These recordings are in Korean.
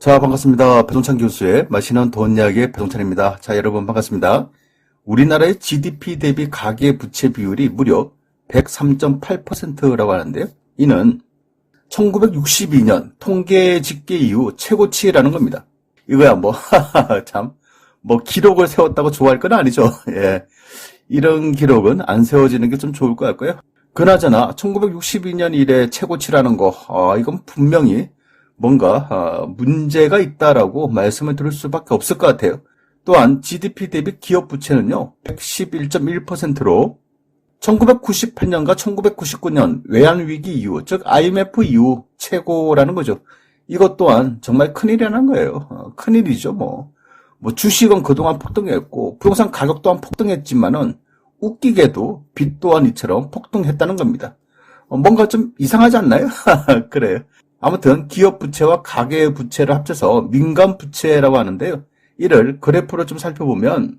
자, 반갑습니다. 배동찬 교수의 맛있는 돈 이야기의 배동찬입니다. 자, 여러분 반갑습니다. 우리나라의 GDP 대비 가계부채 비율이 무려 103.8%라고 하는데요. 이는 1962년 통계 집계 이후 최고치라는 겁니다. 이거야 참 기록을 세웠다고 좋아할 건 아니죠. 예. 이런 기록은 안 세워지는 게 좀 좋을 것 같고요. 그나저나 1962년 이래 최고치라는 거, 이건 분명히 뭔가 문제가 있다라고 말씀을 드릴 수밖에 없을 것 같아요. 또한 GDP 대비 기업 부채는요 111.1%로 1998년과 1999년 외환위기 이후, 즉 IMF 이후 최고라는 거죠. 이것 또한 정말 큰일이라는 거예요. 큰일이죠. 주식은 그동안 폭등했고 부동산 가격 또한 폭등했지만은 웃기게도 빚 또한 이처럼 폭등했다는 겁니다. 뭔가 좀 이상하지 않나요? 그래요. 아무튼 기업 부채와 가계 부채를 합쳐서 민간 부채라고 하는데요. 이를 그래프로 좀 살펴보면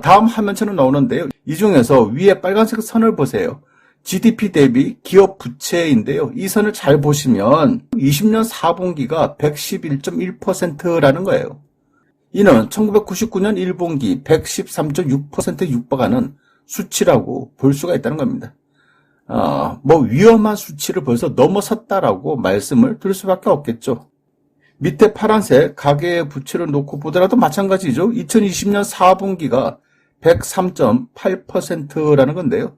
다음 화면처럼 나오는데요. 이 중에서 위에 빨간색 선을 보세요. GDP 대비 기업 부채인데요. 이 선을 잘 보시면 20년 4분기가 111.1%라는 거예요. 이는 1999년 1분기 113.6%에 육박하는 수치라고 볼 수가 있다는 겁니다. 위험한 수치를 벌써 넘어섰다라고 말씀을 드릴 수밖에 없겠죠. 밑에 파란색 가계 부채를 놓고 보더라도 마찬가지죠. 2020년 4분기가 103.8%라는 건데요.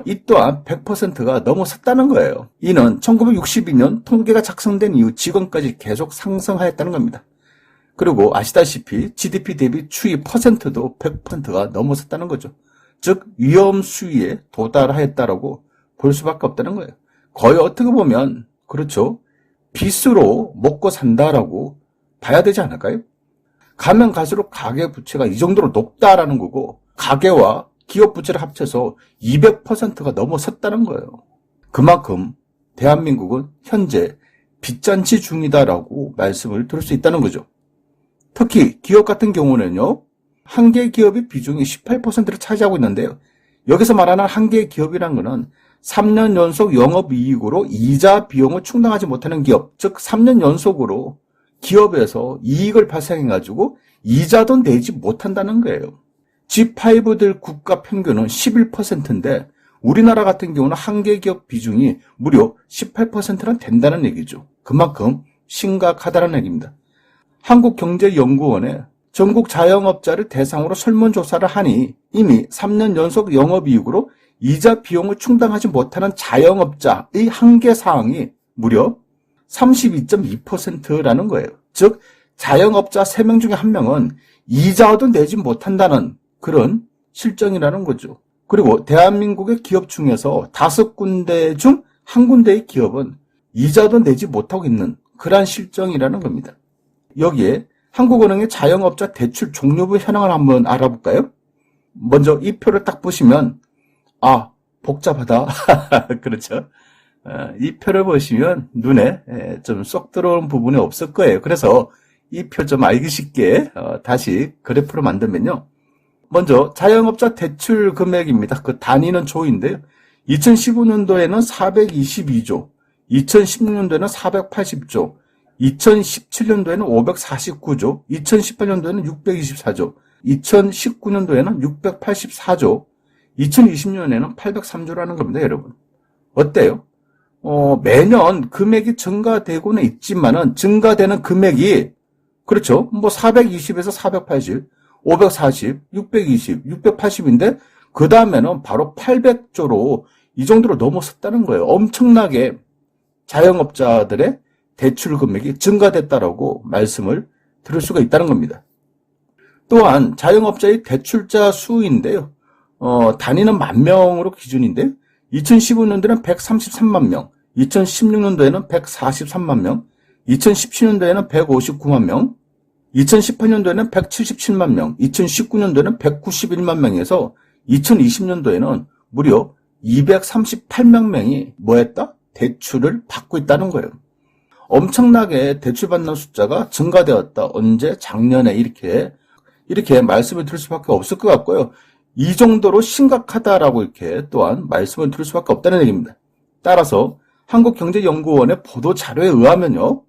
이 또한 100%가 넘어섰다는 거예요. 이는 1962년 통계가 작성된 이후 지금까지 계속 상승하였다는 겁니다. 그리고 아시다시피 GDP 대비 추이 퍼센트도 100%가 넘어섰다는 거죠. 즉 위험 수위에 도달하였다라고 볼 수밖에 없다는 거예요. 거의 어떻게 보면 그렇죠. 빚으로 먹고 산다라고 봐야 되지 않을까요? 가면 갈수록 가계 부채가 이 정도로 높다라는 거고 가계와 기업 부채를 합쳐서 200%가 넘어섰다는 거예요. 그만큼 대한민국은 현재 빚잔치 중이다라고 말씀을 드릴 수 있다는 거죠. 특히 기업 같은 경우는요. 한 개 기업의 비중이 18%를 차지하고 있는데요. 여기서 말하는 한 개 기업이란 거는 3년 연속 영업이익으로 이자 비용을 충당하지 못하는 기업, 즉 3년 연속으로 기업에서 이익을 발생해가지고 이자도 내지 못한다는 거예요. G5들 국가 평균은 11%인데 우리나라 같은 경우는 한 개 기업 비중이 무려 18%나 된다는 얘기죠. 그만큼 심각하다는 얘기입니다. 한국경제연구원에 전국 자영업자를 대상으로 설문조사를 하니 이미 3년 연속 영업이익으로 이자 비용을 충당하지 못하는 자영업자의 한계 사항이 무려 32.2%라는 거예요. 즉 자영업자 3명 중에 1명은 이자도 내지 못한다는 그런 실정이라는 거죠. 그리고 대한민국의 기업 중에서 5군데 중 1군데의 기업은 이자도 내지 못하고 있는 그러한 실정이라는 겁니다. 여기에 한국은행의 자영업자 대출 종료부 현황을 한번 알아볼까요? 먼저 이 표를 딱 보시면 복잡하다. 그렇죠. 이 표를 보시면 눈에 좀 쏙 들어오는 부분이 없을 거예요. 그래서 이 표 좀 알기 쉽게 다시 그래프로 만들면요. 먼저 자영업자 대출 금액입니다. 그 단위는 조인데요. 2015년도에는 422조, 2016년도에는 480조, 2017년도에는 549조, 2018년도에는 624조, 2019년도에는 684조, 2020년에는 803조라는 겁니다, 여러분. 어때요? 매년 금액이 증가되고는 있지만은 증가되는 금액이 그렇죠. 420에서 480, 540, 620, 680인데 그 다음에는 바로 800조로 이 정도로 넘어섰다는 거예요. 엄청나게 자영업자들의 대출 금액이 증가됐다라고 말씀을 드릴 수가 있다는 겁니다. 또한 자영업자의 대출자 수인데요. 단위는 만 명으로 기준인데 2015년도에는 133만 명, 2016년도에는 143만 명, 2017년도에는 159만 명, 2018년도에는 177만 명, 2019년도에는 191만 명에서 2020년도에는 무려 238만 명이 대출을 받고 있다는 거예요. 엄청나게 대출받는 숫자가 증가되었다. 언제? 작년에 이렇게 말씀을 드릴 수밖에 없을 것 같고요. 이 정도로 심각하다라고 이렇게 또한 말씀을 드릴 수밖에 없다는 얘기입니다. 따라서 한국경제연구원의 보도 자료에 의하면요.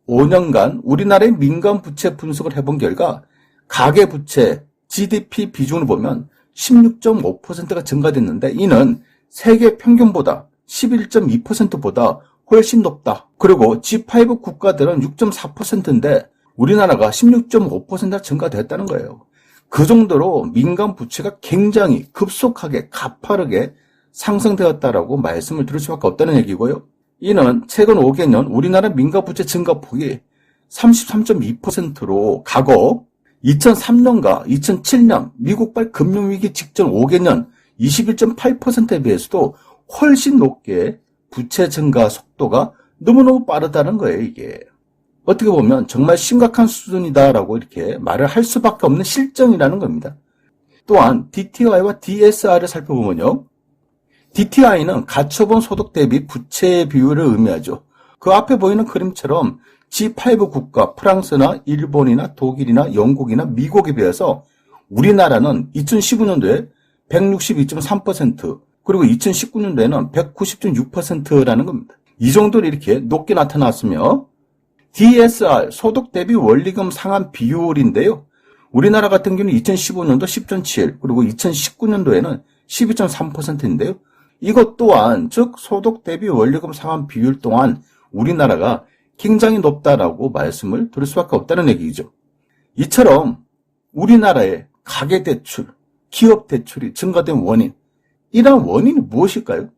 5년간 우리나라의 민간 부채 분석을 해본 결과 가계부채 GDP 비중을 보면 16.5%가 증가됐는데 이는 세계 평균보다 11.2%보다 훨씬 높다. 그리고 G5 국가들은 6.4%인데 우리나라가 16.5%나 증가됐다는 거예요. 그 정도로 민간 부채가 굉장히 급속하게 가파르게 상승되었다라고 말씀을 드릴 수밖에 없다는 얘기고요. 이는 최근 5개년 우리나라 민간 부채 증가폭이 33.2%로 과거 2003년과 2007년 미국발 금융위기 직전 5개년 21.8%에 비해서도 훨씬 높게 부채 증가 속도가 너무너무 빠르다는 거예요, 이게. 어떻게 보면 정말 심각한 수준이다라고 이렇게 말을 할 수밖에 없는 실정이라는 겁니다. 또한 DTI와 DSR을 살펴보면요. DTI는 가처분 소득 대비 부채 비율을 의미하죠. 그 앞에 보이는 그림처럼 G5 국가 프랑스나 일본이나 독일이나 영국이나 미국에 비해서 우리나라는 2015년도에 162.3% 그리고 2019년도에는 190.6%라는 겁니다. 이 정도로 이렇게 높게 나타났으며 DSR 소득 대비 원리금 상환 비율인데요. 우리나라 같은 경우는 2015년도 10.7 그리고 2019년도에는 12.3%인데요. 이것 또한 즉 소득 대비 원리금 상환 비율 또한 우리나라가 굉장히 높다라고 말씀을 드릴 수밖에 없다는 얘기죠. 이처럼 우리나라의 가계대출, 기업대출이 증가된 원인, 이러한 원인이 무엇일까요?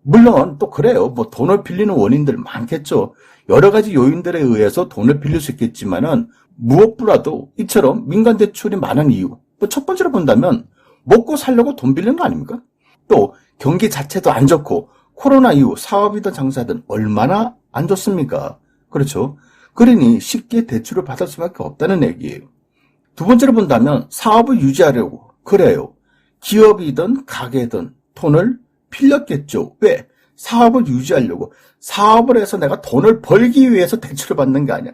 물론 또 그래요. 뭐 돈을 빌리는 원인들 많겠죠. 여러 가지 요인들에 의해서 돈을 빌릴 수 있겠지만은 무엇보다도 이처럼 민간 대출이 많은 이유. 뭐 첫 번째로 본다면 먹고 살려고 돈 빌리는 거 아닙니까? 또 경기 자체도 안 좋고 코로나 이후 사업이든 장사든 얼마나 안 좋습니까? 그렇죠. 그러니 쉽게 대출을 받을 수밖에 없다는 얘기예요. 두 번째로 본다면 사업을 유지하려고 그래요. 기업이든 가게든 돈을 빌렸겠죠. 왜? 사업을 유지하려고. 사업을 해서 내가 돈을 벌기 위해서 대출을 받는 게 아니야.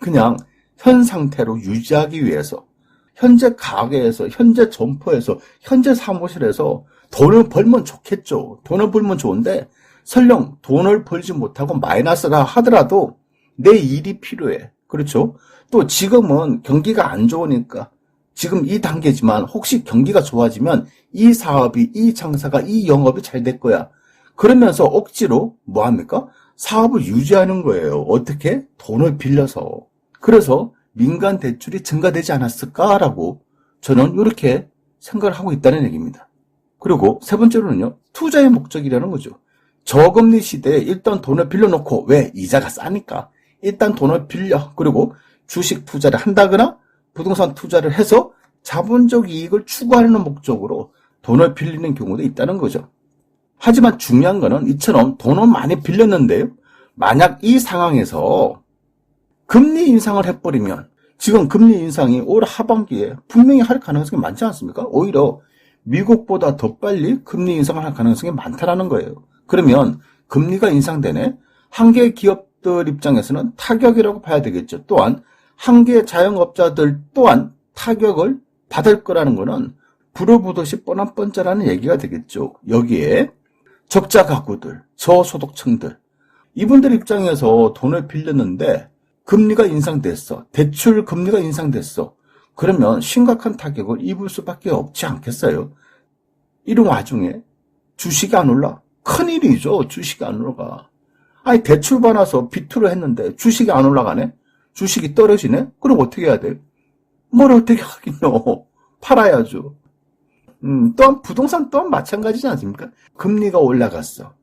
그냥 현 상태로 유지하기 위해서. 현재 가게에서, 현재 점포에서, 현재 사무실에서 돈을 벌면 좋겠죠. 돈을 벌면 좋은데 설령 돈을 벌지 못하고 마이너스라 하더라도 내 일이 필요해. 그렇죠? 또 지금은 경기가 안 좋으니까 지금 이 단계지만 혹시 경기가 좋아지면 이 사업이, 이 장사가, 이 영업이 잘 될 거야. 그러면서 억지로 뭐합니까? 사업을 유지하는 거예요. 어떻게? 돈을 빌려서. 그래서 민간 대출이 증가되지 않았을까라고 저는 이렇게 생각을 하고 있다는 얘기입니다. 그리고 세 번째로는요. 투자의 목적이라는 거죠. 저금리 시대에 일단 돈을 빌려놓고 왜? 이자가 싸니까. 일단 돈을 빌려. 그리고 주식 투자를 한다거나 부동산 투자를 해서 자본적 이익을 추구하려는 목적으로 돈을 빌리는 경우도 있다는 거죠. 하지만 중요한 거는 이처럼 돈을 많이 빌렸는데요. 만약 이 상황에서 금리 인상을 해버리면 지금 금리 인상이 올 하반기에 분명히 할 가능성이 많지 않습니까? 오히려 미국보다 더 빨리 금리 인상을 할 가능성이 많다라는 거예요. 그러면 금리가 인상되네. 한 개의 기업들 입장에서는 타격이라고 봐야 되겠죠. 또한 한 개의 자영업자들 또한 타격을 받을 거라는 거는 불을 보듯이 뻔한 뻔짜라는 얘기가 되겠죠. 여기에 적자 가구들, 저소득층들 이분들 입장에서 돈을 빌렸는데 금리가 인상됐어. 대출 금리가 인상됐어. 그러면 심각한 타격을 입을 수밖에 없지 않겠어요? 이런 와중에 주식이 안 올라. 큰일이죠. 주식이 안 올라가. 아니 대출 받아서 비투를 했는데 주식이 안 올라가네? 주식이 떨어지네? 그럼 어떻게 해야 돼? 뭘 어떻게 하긴요. 팔아야죠. 또한 부동산 또한 마찬가지지 않습니까? 금리가 올라갔어.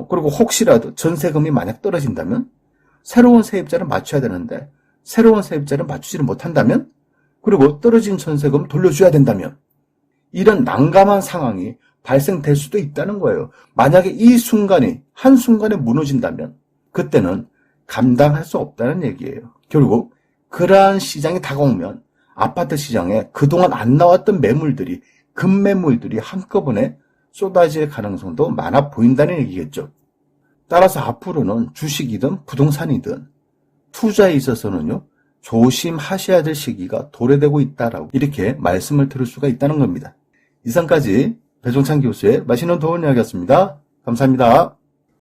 그리고 혹시라도 전세금이 만약 떨어진다면 새로운 세입자를 맞춰야 되는데 새로운 세입자를 맞추지를 못한다면 그리고 떨어진 전세금 돌려줘야 된다면 이런 난감한 상황이 발생될 수도 있다는 거예요. 만약에 이 순간이 한순간에 무너진다면 그때는 감당할 수 없다는 얘기예요. 결국 그러한 시장이 다가오면 아파트 시장에 그동안 안 나왔던 매물들이 급매물들이 한꺼번에 쏟아질 가능성도 많아 보인다는 얘기겠죠. 따라서 앞으로는 주식이든 부동산이든 투자에 있어서는요. 조심하셔야 될 시기가 도래되고 있다라고 이렇게 말씀을 드릴 수가 있다는 겁니다. 이상까지 배종찬 교수의 맛있는 도움 이야기였습니다. 감사합니다.